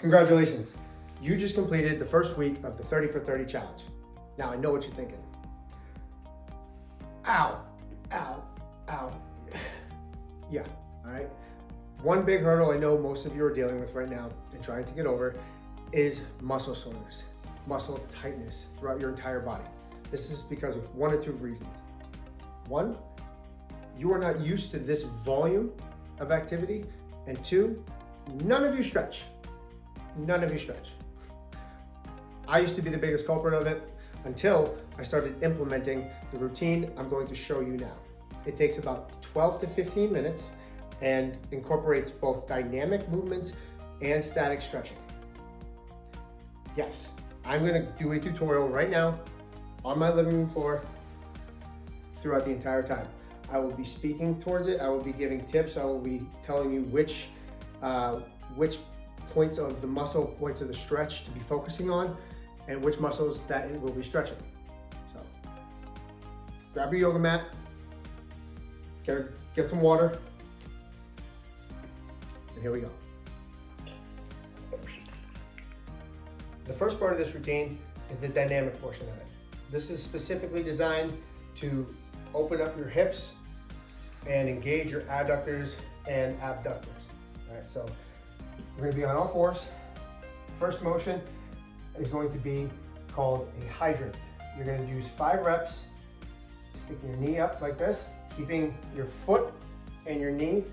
Congratulations, you just completed the first week of the 30 for 30 challenge. Now I know what you're thinking. Ow, ow, ow. Yeah, all right. One big hurdle I know most of you are dealing with right now and trying to get over is muscle soreness, muscle tightness throughout your entire body. This is because of one or two reasons. One, you are not used to this volume of activity, and two, none of you stretch. None of you stretch. I used to be the biggest culprit of it until I started implementing the routine I'm going to show you now. It takes about 12 to 15 minutes and incorporates both dynamic movements and static stretching. Yes, I'm gonna do a tutorial right now on my living room floor throughout the entire time. I will be speaking towards it. I will be giving tips. I will be telling you which points of the muscle, points of the stretch to be focusing on, and which muscles that it will be stretching. So grab your yoga mat, get some water, and here we go. The first part of this routine is the dynamic portion of it. This is specifically designed to open up your hips and engage your adductors and abductors. All right, so we're gonna be on all fours. First motion is going to be called a hydrant. You're gonna use 5 reps, sticking your knee up like this, keeping your foot and your knee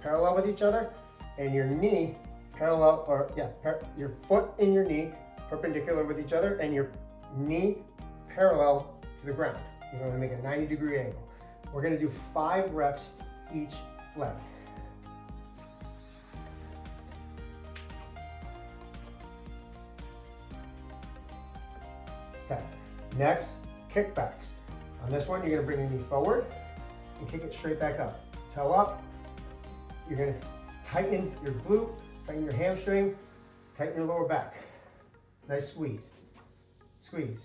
parallel with each other, and your knee parallel, your foot and your knee perpendicular with each other, and your knee parallel to the ground. You're gonna make a 90-degree angle. We're gonna do 5 reps each leg. Okay, next, kickbacks. On this one, you're gonna bring your knee forward and kick it straight back up. Toe up, you're gonna tighten your glute, tighten your hamstring, tighten your lower back. Nice squeeze, squeeze.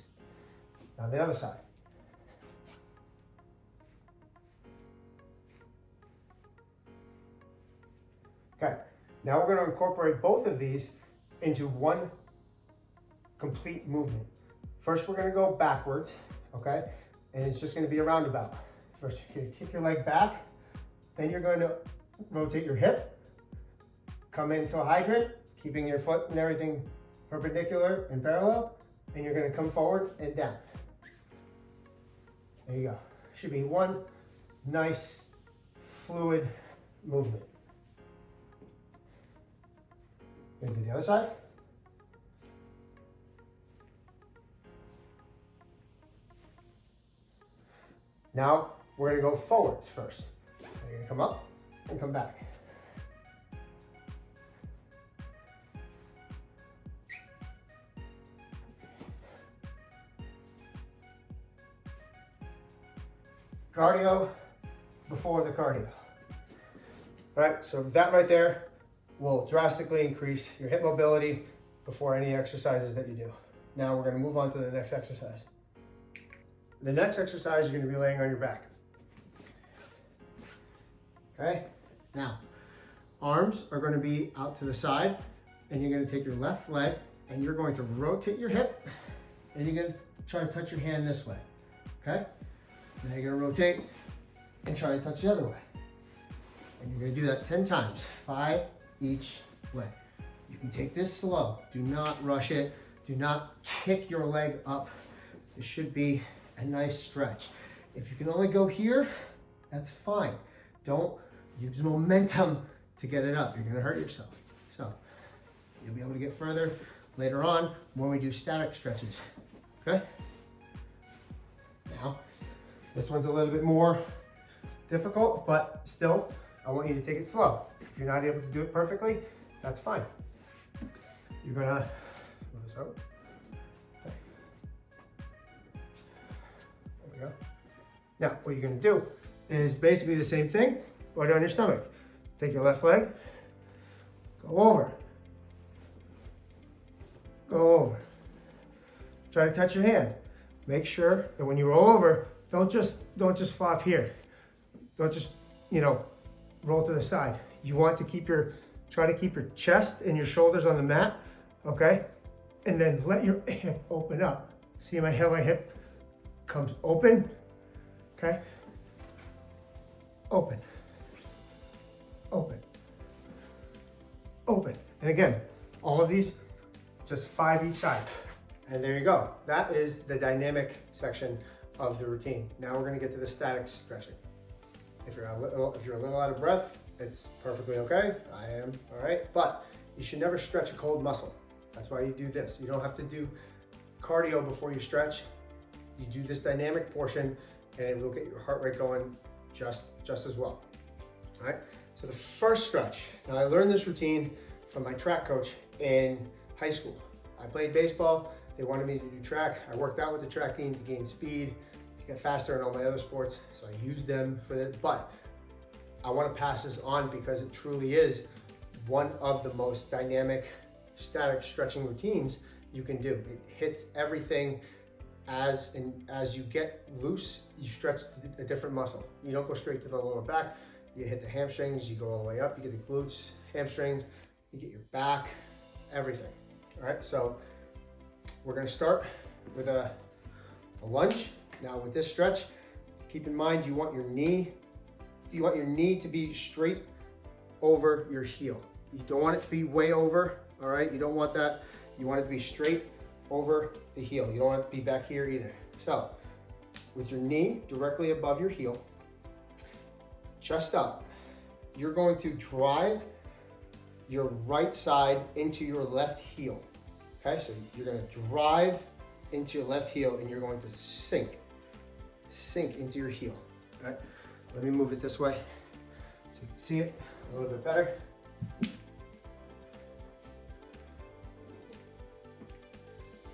Now the other side. Okay, now we're gonna incorporate both of these into one complete movement. First, we're gonna go backwards, okay? And it's just gonna be a roundabout. First, you're gonna kick your leg back, then you're going to rotate your hip, come into a hydrant, keeping your foot and everything perpendicular and parallel, and you're gonna come forward and down. There you go. Should be one nice, fluid movement. Gonna do the other side. Now, we're gonna go forwards first. You're gonna come up and come back. Cardio before the cardio. All right, so that right there will drastically increase your hip mobility before any exercises that you do. Now we're gonna move on to the next exercise. The next exercise, you're gonna be laying on your back. Okay, now, arms are gonna be out to the side, and you're gonna take your left leg, and you're going to rotate your hip, and you're gonna try to touch your hand this way, okay? Now you're gonna rotate and try to touch the other way. And you're gonna do that 10 times, 5 each way. You can take this slow. Do not rush it. Do not kick your leg up. This should be a nice stretch. If you can only go here, that's fine. Don't use momentum to get it up. You're gonna hurt yourself. So you'll be able to get further later on when we do static stretches, okay? Now, this one's a little bit more difficult, but still, I want you to take it slow. If you're not able to do it perfectly, that's fine. You're gonna, move this out. Okay. There we go. Now, what you're gonna do is basically the same thing, but on your stomach. Take your left leg, go over. Go over. Try to touch your hand. Make sure that when you roll over, don't just flop here. Don't just, roll to the side. You want to keep your Try to keep your chest and your shoulders on the mat, okay? And then let your hip open up. See how my hip comes open, okay? Open, open, open. And again, all of these, just 5 each side. And there you go. That is the dynamic section of the routine. Now we're gonna get to the static stretching. If you're a little out of breath, it's perfectly okay. I am, all right? But you should never stretch a cold muscle. That's why you do this. You don't have to do cardio before you stretch. You do this dynamic portion and it will get your heart rate going just as well, all right? So the first stretch, now I learned this routine from my track coach in high school. I played baseball. They wanted me to do track. I worked out with the track team to gain speed, to get faster in all my other sports. So I used them for that. But I want to pass this on because it truly is one of the most dynamic static stretching routines you can do. It hits everything. As you get loose, you stretch a different muscle. You don't go straight to the lower back. You hit the hamstrings, you go all the way up, you get the glutes, hamstrings, you get your back, everything. All right, so we're gonna start with a lunge. Now with this stretch, keep in mind you want your knee to be straight over your heel. You don't want it to be way over, all right? You don't want that. You want it to be straight over the heel. You don't want it to be back here either. So with your knee directly above your heel, chest up, you're going to drive your right side into your left heel. Okay, so you're gonna drive into your left heel and you're going to sink into your heel. All right, let me move it this way so you can see it a little bit better.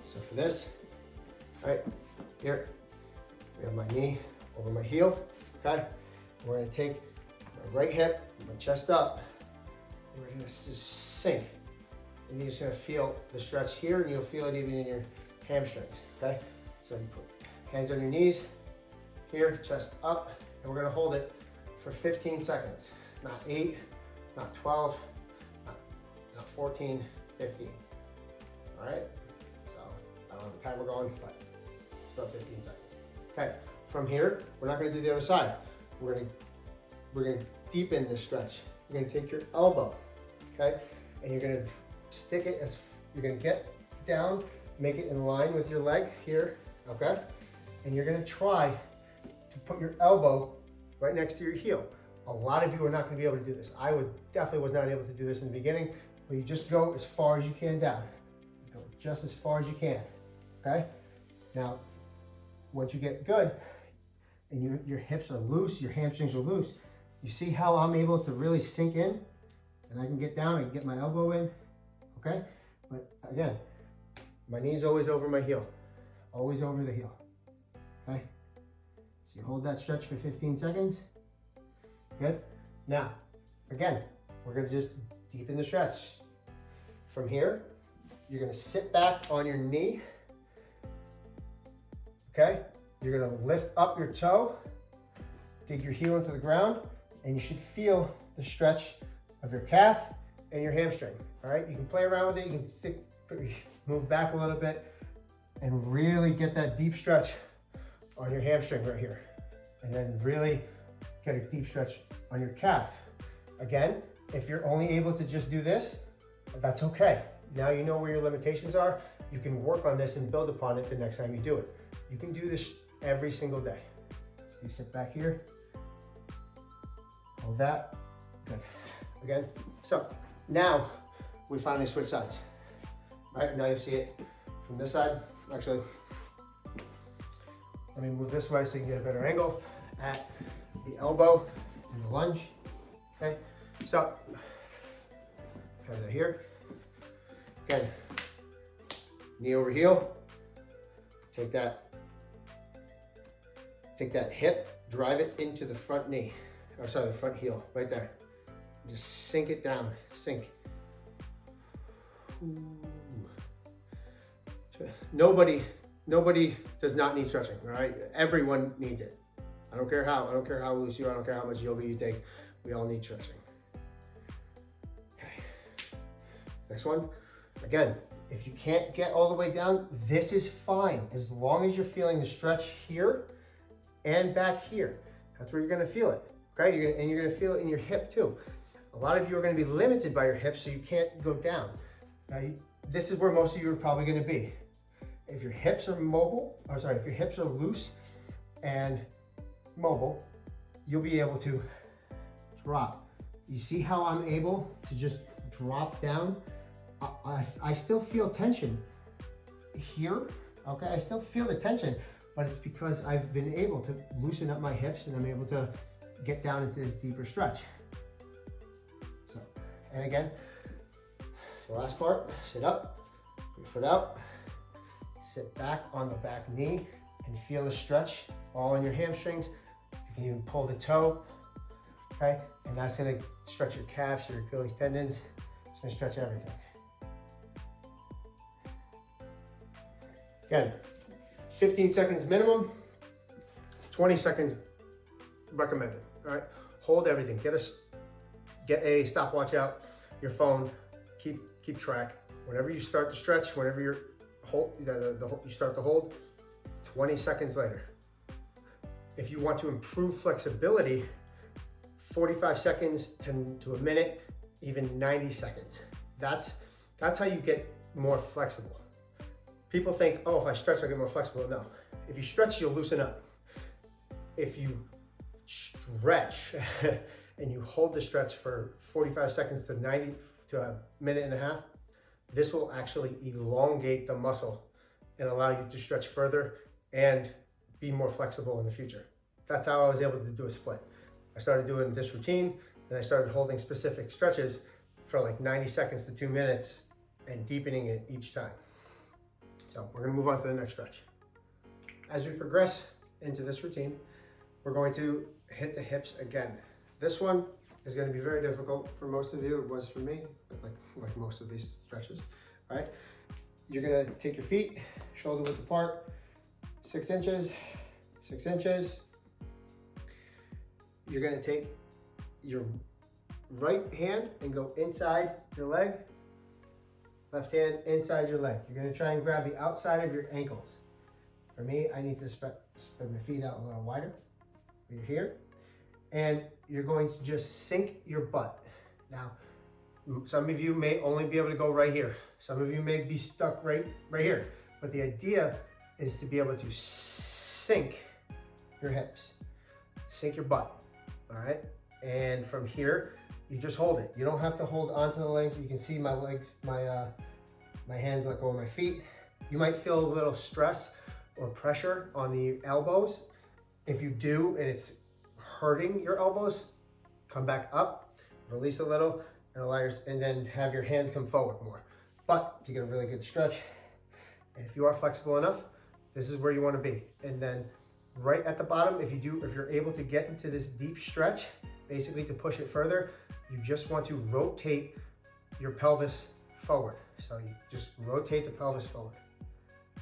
So for this, all right, here, we have my knee over my heel, okay? We're gonna take my right hip, my chest up, and we're gonna just sink. And you're just gonna feel the stretch here, and you'll feel it even in your hamstrings, okay? So you put hands on your knees, here, chest up, and we're gonna hold it for 15 seconds. Not 8, not 12, not 14, 15, all right? So I don't have the timer going, but it's about 15 seconds. Okay, from here, we're not gonna do the other side. We're gonna deepen this stretch. You're gonna take your elbow, okay? And you're gonna stick it you're gonna get down, make it in line with your leg here, okay? And you're gonna try to put your elbow right next to your heel. A lot of you are not gonna be able to do this. I definitely was not able to do this in the beginning, but you just go as far as you can down. You go just as far as you can, okay? Now, once you get good, and your hips are loose, your hamstrings are loose, you see how I'm able to really sink in? And I can get down and get my elbow in, okay? But again, my knee's always over my heel, always over the heel, okay? So you hold that stretch for 15 seconds. Good. Now, again, we're gonna just deepen the stretch. From here, you're gonna sit back on your knee, okay? You're gonna lift up your toe, dig your heel into the ground, and you should feel the stretch of your calf and your hamstring, all right? You can play around with it, you can move back a little bit, and really get that deep stretch on your hamstring right here. And then really get a deep stretch on your calf. Again, if you're only able to just do this, that's okay. Now you know where your limitations are. You can work on this and build upon it the next time you do it. You can do this every single day. So you sit back here, hold that, good. Again, so now we finally switch sides. All right, now you see it from this side. Actually, let me move this way so you can get a better angle at the elbow and the lunge, okay? So, kind of here. Again, knee over heel, take that hip, drive it into the front knee, or sorry, the front heel, right there. Just sink it down, sink. Ooh. Nobody does not need stretching, all right? Everyone needs it. I don't care how loose you are, I don't care how much yoga you take, we all need stretching. Okay, Next one. Again, if you can't get all the way down, this is fine. As long as you're feeling the stretch here and back here. That's where you're gonna feel it, okay? You're gonna feel it in your hip too. A lot of you are gonna be limited by your hips, so you can't go down. Now, this is where most of you are probably gonna be. If your hips are if your hips are loose and mobile, you'll be able to drop. You see how I'm able to just drop down? I still feel tension here, okay? I still feel the tension, but it's because I've been able to loosen up my hips and I'm able to get down into this deeper stretch. So, and again, the last part, sit up, put your foot out, sit back on the back knee and feel the stretch all in your hamstrings. You can even pull the toe, okay? And that's gonna stretch your calves, your Achilles tendons. It's gonna stretch everything. Again, 15 seconds minimum, 20 seconds recommended, all right? Hold everything, get a stopwatch out, your phone, keep track. Whenever you start to stretch, whenever you start to hold, 20 seconds later. If you want to improve flexibility, 45 seconds to a minute, even 90 seconds. That's how you get more flexible. People think, oh, if I stretch, I'll get more flexible. No, if you stretch, you'll loosen up. If you stretch and you hold the stretch for 45 seconds to a minute and a half, this will actually elongate the muscle and allow you to stretch further and be more flexible in the future. That's how I was able to do a split. I started doing this routine and I started holding specific stretches for like 90 seconds to 2 minutes and deepening it each time. So we're gonna move on to the next stretch. As we progress into this routine, we're going to hit the hips again. This one is gonna be very difficult for most of you. It was for me, like most of these stretches, all right? You're gonna take your feet, shoulder width apart, 6 inches, 6 inches. You're gonna take your right hand and go inside your leg, left hand inside your leg. You're gonna try and grab the outside of your ankles. For me, I need to spread my feet out a little wider. You're here, and you're going to just sink your butt. Now, some of you may only be able to go right here. Some of you may be stuck right here. But the idea is to be able to sink your hips, sink your butt, all right? And from here, you just hold it. You don't have to hold onto the legs. You can see my legs, my hands let go of my feet. You might feel a little stress or pressure on the elbows. If you do, and it's hurting your elbows, come back up, release a little, and then have your hands come forward more. But to get a really good stretch, and if you are flexible enough, this is where you want to be. And then right at the bottom, if you're able to get into this deep stretch, basically to push it further, you just want to rotate your pelvis forward. So you just rotate the pelvis forward.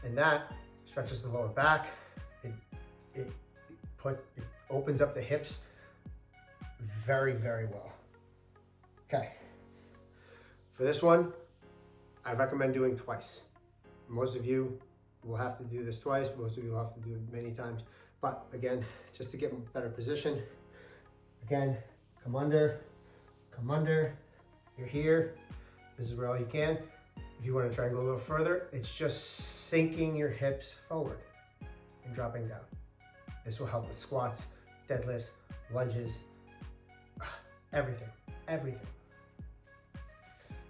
And that stretches the lower back. It opens up the hips very, very well. Okay. For this one, I recommend doing twice. Most of you will have to do this twice. Most of you will have to do it many times. But again, just to get in better position, again, come under, you're here. This is where all you can. If you want to try and go a little further, it's just sinking your hips forward and dropping down. This will help with squats, deadlifts, lunges, everything.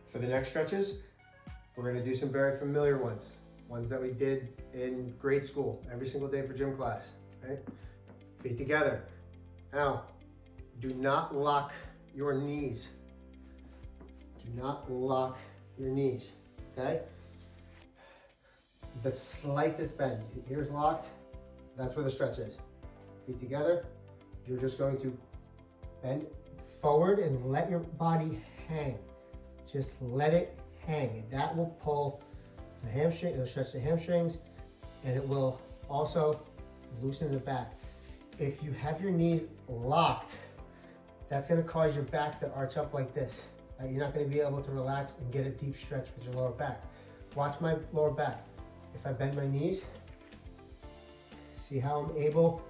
For the next stretches, we're going to do some very familiar ones that we did in grade school, every single day for gym class, right? Feet together. Now, do not lock your knees. Do not lock your knees, okay? The slightest bend. Here's locked. That's where the stretch is. Feet together. You're just going to bend forward and let your body hang. Just let it hang. That will pull the hamstring, it'll stretch the hamstrings, and it will also loosen the back. If you have your knees locked, that's gonna cause your back to arch up like this. Right? You're not going to be able to relax and get a deep stretch with your lower back. Watch my lower back. If I bend my knees, see how I'm able,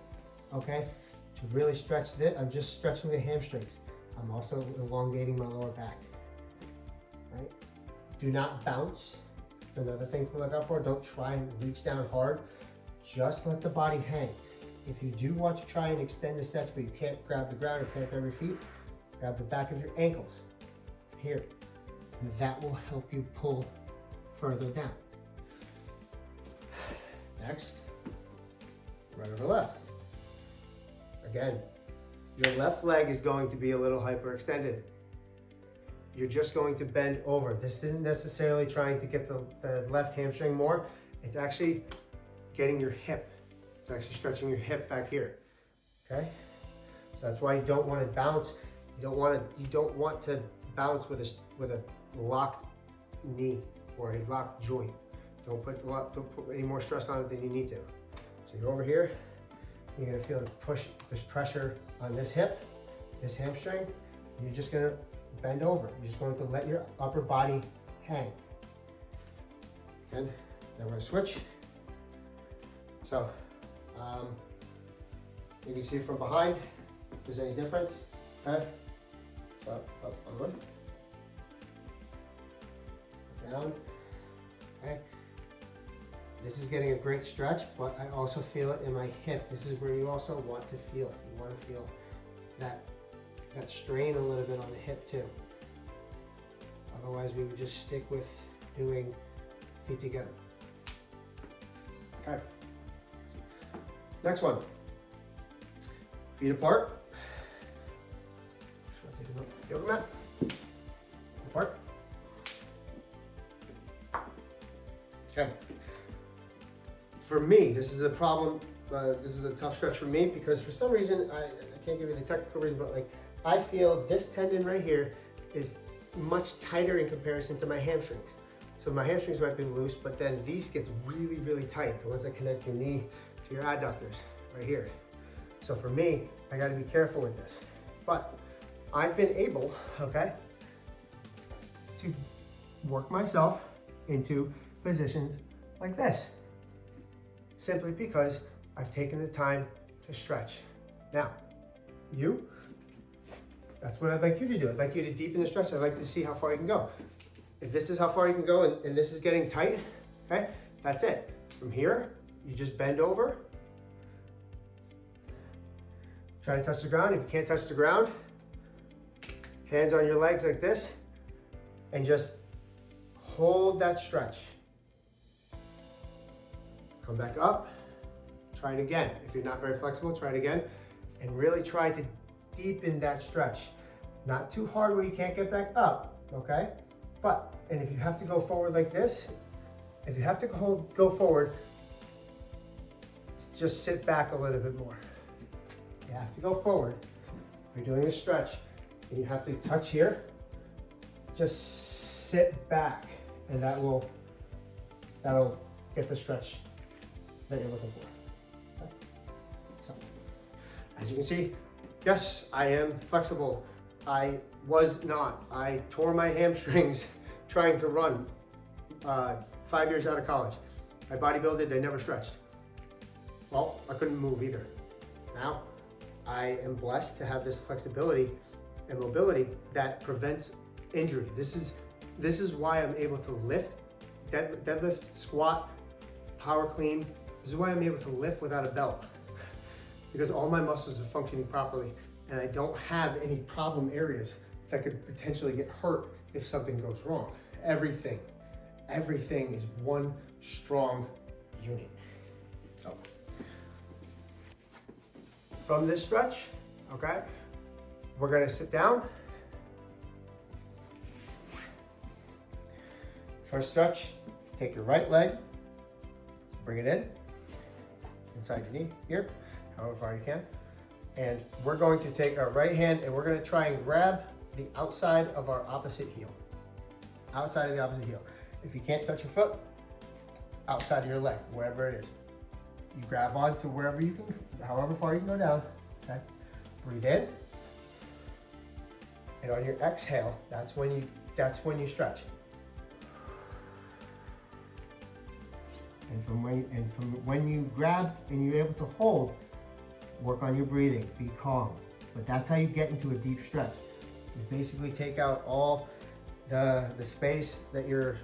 okay, to really stretch this. I'm just stretching the hamstrings. I'm also elongating my lower back, right? Do not bounce. It's another thing to look out for. Don't try and reach down hard. Just let the body hang. If you do want to try and extend the stretch, but you can't grab the ground or can't grab your feet, grab the back of your ankles here. And that will help you pull further down. Next, right over left. Again, your left leg is going to be a little hyperextended. You're just going to bend over. This isn't necessarily trying to get the left hamstring more. It's actually getting your hip. It's actually stretching your hip back here. Okay? So that's why you don't want to bounce. You don't want to bounce with a locked knee or a locked joint. Don't put any more stress on it than you need to. So you're over here. You're gonna feel the push, this pressure on this hip, this hamstring. And you're just gonna bend over. You're just going to let your upper body hang. And then we're gonna switch. So you can see from behind if there's any difference. Okay. So up, over, down. Okay. This is getting a great stretch, but I also feel it in my hip. This is where you also want to feel it. You want to feel that strain a little bit on the hip too. Otherwise, we would just stick with doing feet together. Okay. Next one. Feet apart. So I'll take a yoga mat. Apart. Okay. For me, this is a problem. This is a tough stretch for me because for some reason, I can't give you the technical reason, but like I feel this tendon right here is much tighter in comparison to my hamstrings. So my hamstrings might be loose, but then these get really, really tight. The ones that connect your knee to your adductors right here. So for me, I got to be careful with this. But I've been able, okay, to work myself into positions like this. Simply because I've taken the time to stretch. Now, that's what I'd like you to do. I'd like you to deepen the stretch. I'd like to see how far you can go. If this is how far you can go and this is getting tight, okay, that's it. From here, you just bend over. Try to touch the ground. If you can't touch the ground, hands on your legs like this, and just hold that stretch. Come back up, try it again. If you're not very flexible, try it again, and really try to deepen that stretch. Not too hard where you can't get back up, okay? And if you have to go forward like this, if you have to go forward, just sit back a little bit more. You have to go forward. If you're doing a stretch and you have to touch here, just sit back, and that'll get the stretch that you're looking for. Okay. So, as you can see, yes, I am flexible. I was not. I tore my hamstrings trying to run 5 years out of college. I bodybuilded, I never stretched. Well, I couldn't move either. Now, I am blessed to have this flexibility and mobility that prevents injury. This is why I'm able to lift, deadlift, squat, power clean. This is why I'm able to lift without a belt, because all my muscles are functioning properly and I don't have any problem areas that could potentially get hurt if something goes wrong. Everything is one strong unit. So, from this stretch, okay, we're gonna sit down. First stretch, take your right leg, bring it in, inside your knee here, however far you can. And we're going to take our right hand and we're gonna try and grab the outside of our opposite heel. Outside of the opposite heel. If you can't touch your foot, outside of your leg, wherever it is. You grab onto wherever you can, however far you can go down, okay? Breathe in And on your exhale, that's when you stretch. And from when you grab and you're able to hold, work on your breathing, be calm. But that's how you get into a deep stretch. You basically take out all the space that your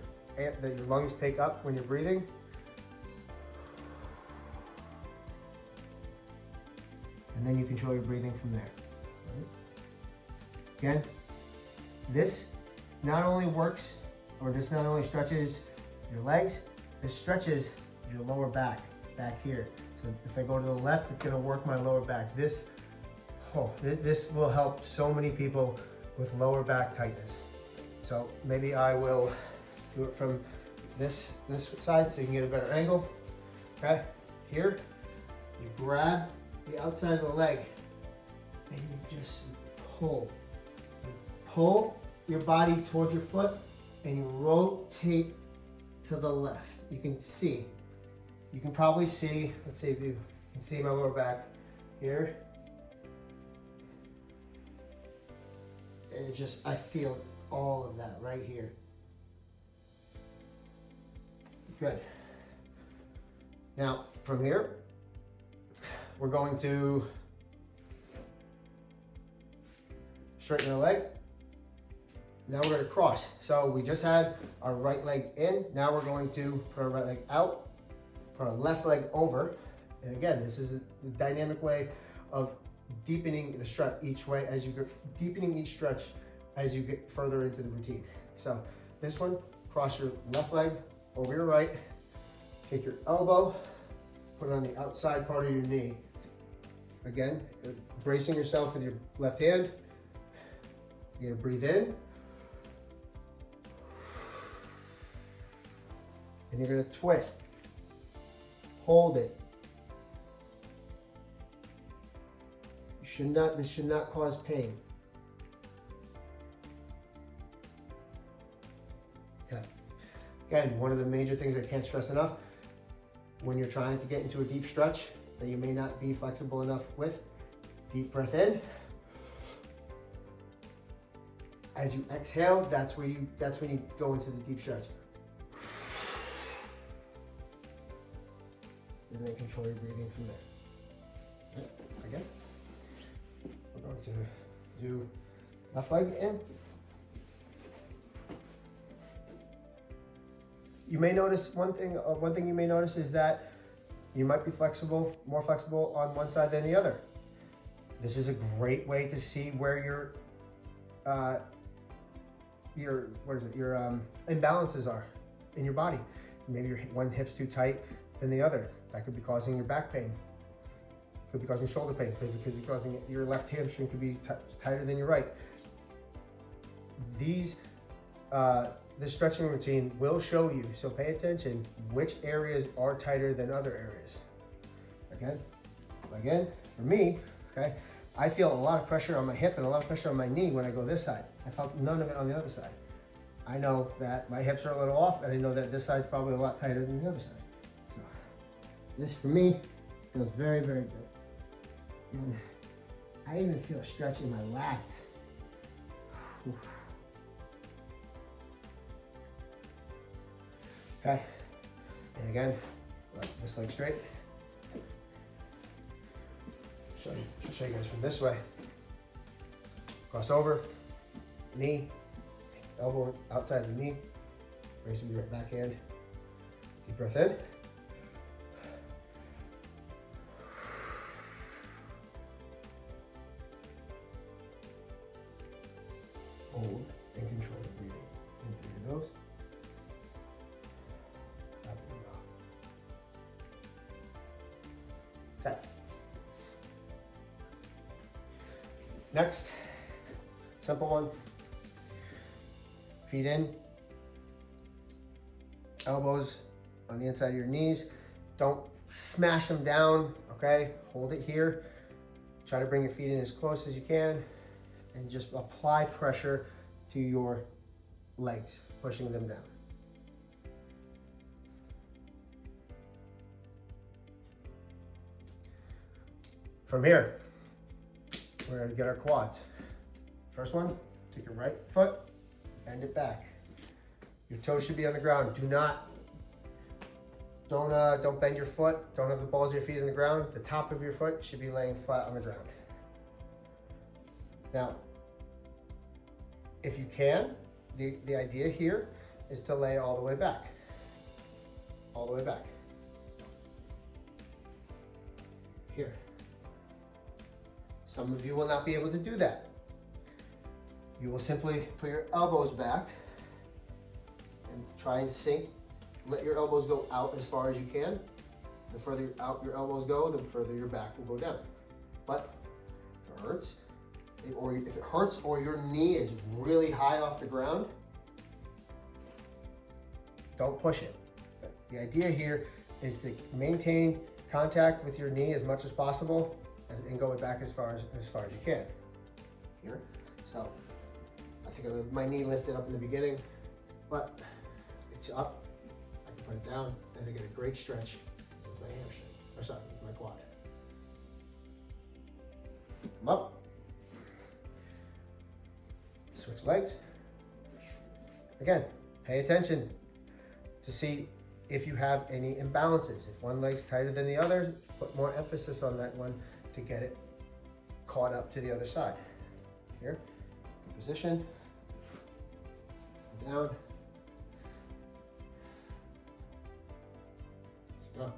lungs take up when you're breathing. And then you control your breathing from there. Again, this not only works, or this not only stretches your legs, this stretches your lower back here. So if I go to the left, it's gonna work my lower back. This will help so many people with lower back tightness. So maybe I will do it from this side so you can get a better angle. Okay, here, you grab the outside of the leg and you just pull. You pull your body towards your foot and you rotate to the left. You can probably see, let's see if you can see my lower back here. And it just, I feel all of that right here. Good. Now, from here, we're going to straighten our leg. Now we're going to cross. So we just had our right leg in. Now we're going to put our right leg out, put our left leg over. And again, this is the dynamic way of deepening the stretch each way as you go, deepening each stretch as you get further into the routine. So this one, cross your left leg over your right, take your elbow, put it on the outside part of your knee. Again, bracing yourself with your left hand. You're gonna breathe in. And you're gonna twist. Hold it. This should not cause pain. Okay. Again, one of the major things I can't stress enough, when you're trying to get into a deep stretch that you may not be flexible enough with, deep breath in. As you exhale, that's when you go into the deep stretch. And then control your breathing from there. Okay. Again. We're going to do left leg in. You may notice one thing you may notice is that you might be more flexible on one side than the other. This is a great way to see where your imbalances are in your body. Maybe one hip's too tight than the other. That could be causing your back pain. Could be causing shoulder pain. Could be causing your left hamstring could be tighter than your right. This stretching routine will show you, so pay attention, which areas are tighter than other areas. Again, for me, okay, I feel a lot of pressure on my hip and a lot of pressure on my knee when I go this side. I felt none of it on the other side. I know that my hips are a little off, and I know that this side's probably a lot tighter than the other side. So this, for me, feels very, very good. And I even feel a stretch in my lats. Okay, and again, this leg straight. Show you guys from this way. Cross over, knee, elbow outside of the knee, raise your right backhand. Deep breath in. Hold and control the breathing in through your nose. Out through your mouth. Okay. Next, simple one. Feet in, elbows on the inside of your knees. Don't smash them down, okay? Hold it here. Try to bring your feet in as close as you can and just apply pressure to your legs, pushing them down. From here, we're gonna get our quads. First one, Take your right foot, bend it back. Your toes should be on the ground. Don't bend your foot. Don't have the balls of your feet on the ground. The top of your foot should be laying flat on the ground. Now, if you can, the idea here is to lay all the way back. All the way back. Here. Some of you will not be able to do that. You will simply put your elbows back and try and sink. Let your elbows go out as far as you can. The further out your elbows go, the further your back will go down. But if it hurts, or your knee is really high off the ground, don't push it. The idea here is to maintain contact with your knee as much as possible and go back as far as you can. Here, so I think I have my knee lifted up in the beginning, but it's up. I can put it down and I get a great stretch with my hamstring, or sorry, with my quad. Come up. Switch legs. Again, pay attention to see if you have any imbalances. If one leg's tighter than the other, put more emphasis on that one to get it caught up to the other side. Here, good position, down, go.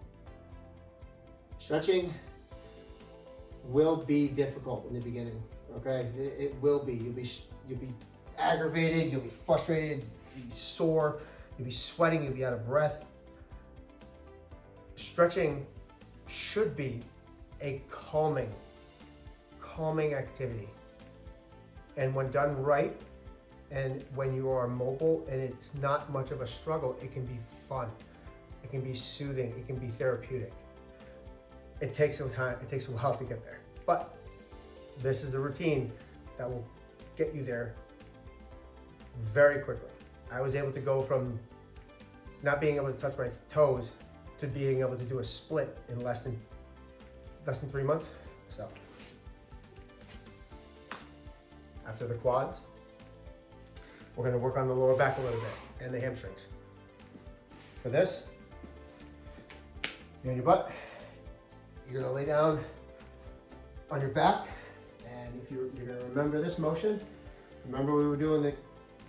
Stretching will be difficult in the beginning, okay? It will be. You'll be aggravated, you'll be frustrated, you'll be sore, you'll be sweating, you'll be out of breath. Stretching should be a calming activity. And when done right, and when you are mobile and it's not much of a struggle, it can be fun. It can be soothing, it can be therapeutic. It takes some time, it takes a while to get there. But this is the routine that will get you there very quickly. I was able to go from not being able to touch my toes to being able to do a split in less than 3 months. So after the quads, we're going to work on the lower back a little bit and the hamstrings. For this, you're on your butt. You're going to lay down on your back, and if you're going to remember this motion, remember we were doing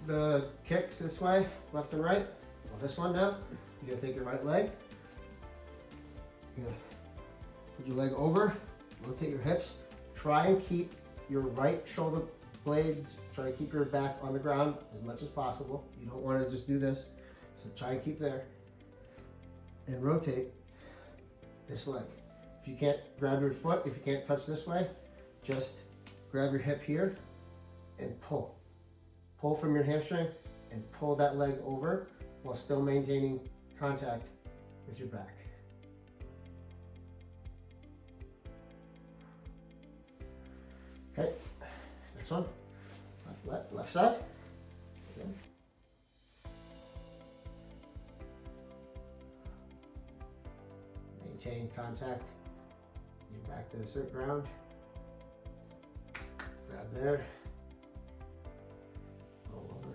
the kicks this way, left and right. Well, this one now, you're going to take your right leg. You're going to put your leg over, rotate your hips. Try and keep your right shoulder blades, try to keep your back on the ground as much as possible. You don't want to just do this, so try and keep there. And rotate this leg. If you can't grab your foot, if you can't touch this way, just grab your hip here and pull. Pull from your hamstring and pull that leg over while still maintaining contact with your back. Okay, next one. Left side. Okay. Maintain contact. Get back to the ground. Grab there. Roll over.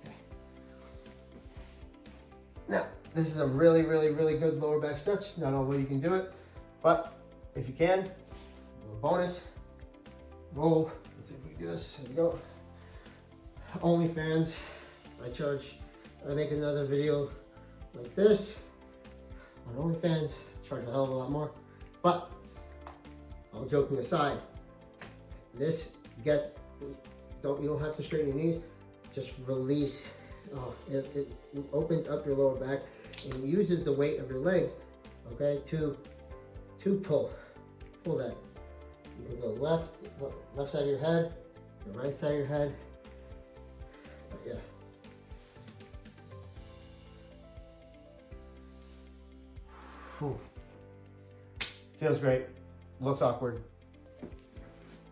Okay. Now, this is a really good lower back stretch. Not although you can do it, but if you can, a little bonus. Roll. Let's see if we can do this. Here we go. OnlyFans. I make another video like this on OnlyFans. Charge a hell of a lot more. But all joking aside, this you don't have to straighten your knees. Just release. It opens up your lower back and uses the weight of your legs, okay, to pull that. You can go left side of your head, the right side of your head. But yeah. Whew. Feels great. Looks awkward.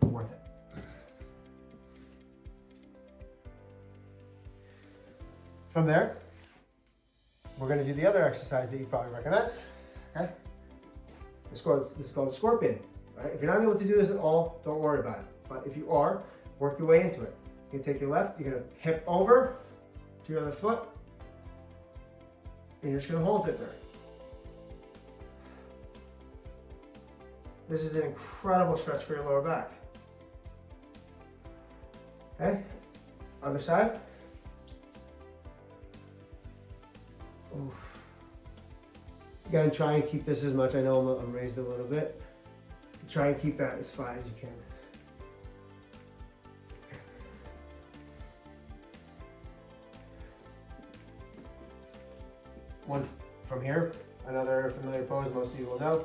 Worth it. From there, we're going to do the other exercise that you probably recognize. Okay. This is called scorpion. Right? If you're not able to do this at all, don't worry about it. But if you are, work your way into it. You're gonna take your left, you're gonna hip over to your other foot, and you're just gonna hold it there. This is an incredible stretch for your lower back. Okay, other side. Oof. Again, try and keep this as much. I know I'm raised a little bit. Try and keep that as flat as you can. One from here, another familiar pose most of you will know.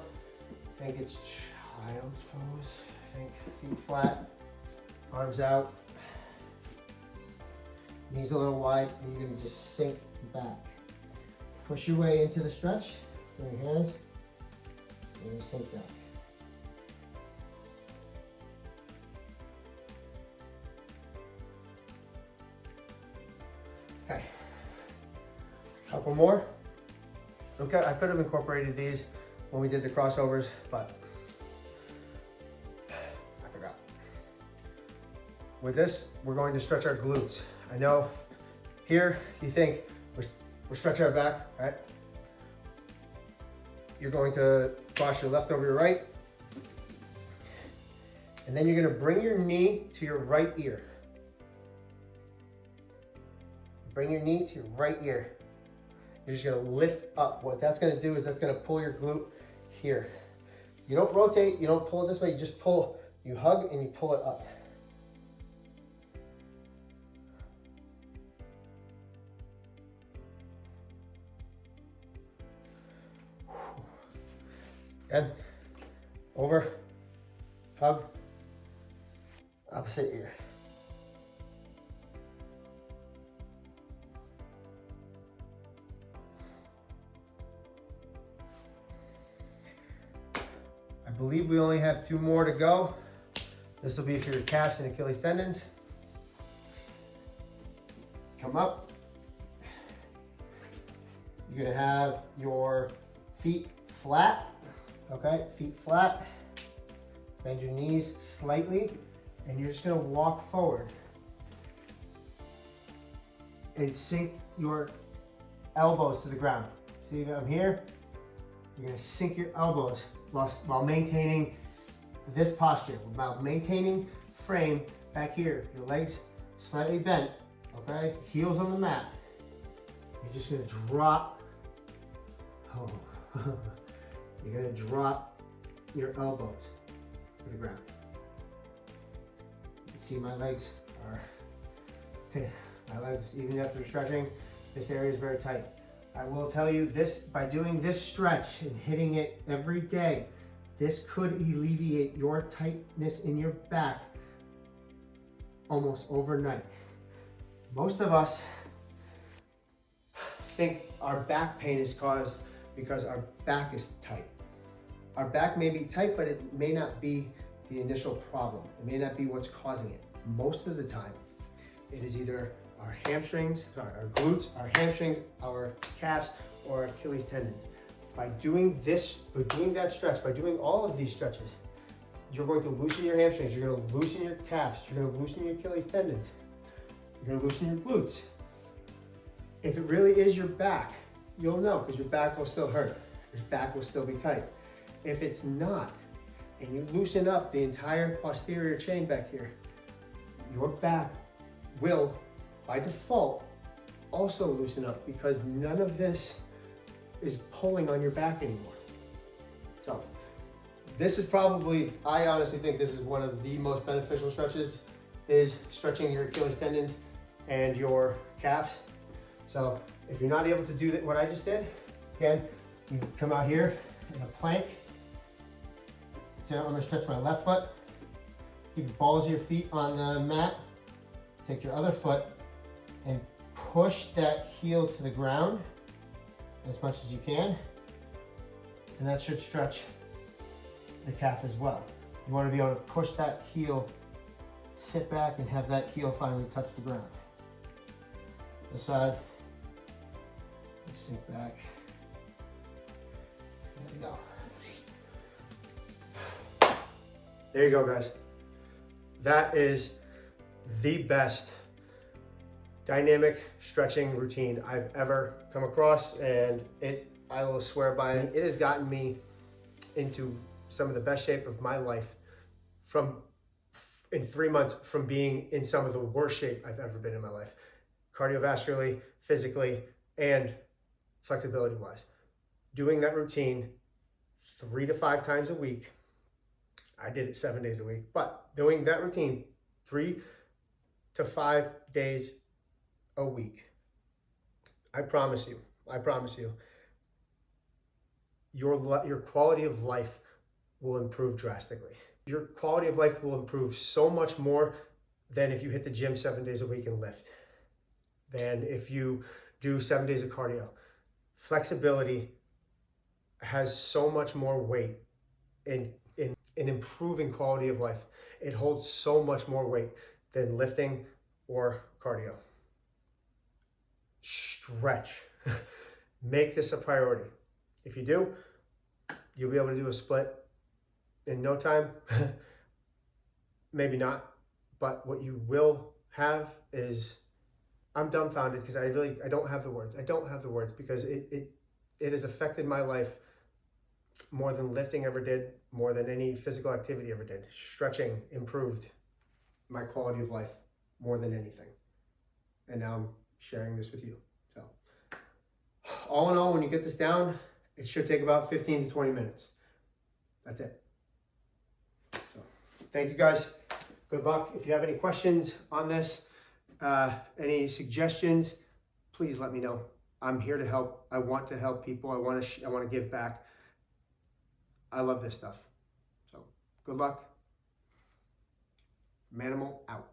I think it's child's pose. I think feet flat, arms out, knees a little wide, and you're gonna just sink back. Push your way into the stretch, bring your hands, and you sink back. Okay, couple more. Okay, I could have incorporated these when we did the crossovers, but I forgot. With this, we're going to stretch our glutes. I know here you think we're stretching our back, right? You're going to cross your left over your right, and then you're going to bring your knee to your right ear. Bring your knee to your right ear. You're just gonna lift up. What that's gonna do is that's gonna pull your glute here. You don't rotate, you don't pull it this way, you just pull, you hug and you pull it up. Good. Over, hug, opposite ear. I believe we only have 2 more to go. This will be for your calves and Achilles tendons. Come up. You're gonna have your feet flat, okay? Feet flat. Bend your knees slightly, and you're just gonna walk forward and sink your elbows to the ground. See, I'm here. You're gonna sink your elbows while maintaining this posture, while maintaining frame back here. Your legs slightly bent, okay? Heels on the mat. You're just gonna drop. Oh. You're gonna drop your elbows to the ground. You can see my legs are, even after stretching, this area is very tight. I will tell you this, by doing this stretch and hitting it every day, this could alleviate your tightness in your back almost overnight. Most of us think our back pain is caused because our back is tight. Our back may be tight, but it may not be the initial problem. It may not be what's causing it. Most of the time, it is either our hamstrings, our glutes, our hamstrings, our calves, or Achilles tendons. By doing this, by doing that stretch, by doing all of these stretches, you're going to loosen your hamstrings, you're going to loosen your calves, you're going to loosen your Achilles tendons, you're going to loosen your glutes. If it really is your back, you'll know because your back will still hurt, your back will still be tight. If it's not, and you loosen up the entire posterior chain back here, your back will, by default, also loosen up because none of this is pulling on your back anymore. So this is probably, I honestly think this is one of the most beneficial stretches, is stretching your Achilles tendons and your calves. So if you're not able to do that, what I just did, again, you come out here in a plank. So I'm gonna stretch my left foot. Keep the balls of your feet on the mat. Take your other foot and push that heel to the ground as much as you can. And that should stretch the calf as well. You want to be able to push that heel, sit back and have that heel finally touch the ground. This side, sink back. There we go. There you go, guys. That is the best dynamic stretching routine I've ever come across, and I will swear by it. It has gotten me into some of the best shape of my life in 3 months from being in some of the worst shape I've ever been in my life, cardiovascularly, physically, and flexibility wise. Doing that routine 3 to 5 times a week. I did it 7 days a week, but doing that routine 3 to 5 days a week, I promise you, your quality of life will improve drastically. Your quality of life will improve so much more than if you hit the gym 7 days a week and lift, than if you do 7 days of cardio. Flexibility has so much more weight in improving quality of life. It holds so much more weight than lifting or cardio. Stretch. Make this a priority. If you do, you'll be able to do a split in no time. Maybe not, but what you will have is, I'm dumbfounded because I don't have the words. I don't have the words because it has affected my life more than lifting ever did, more than any physical activity ever did. Stretching improved my quality of life more than anything. And now I'm sharing this with you. So all in all, when you get this down, it should take about 15 to 20 minutes. That's it. So thank you guys. Good luck. If you have any questions on this, any suggestions, please let me know. I'm here to help. I want to help people. I want to give back. I love this stuff. So good luck. Manimal out.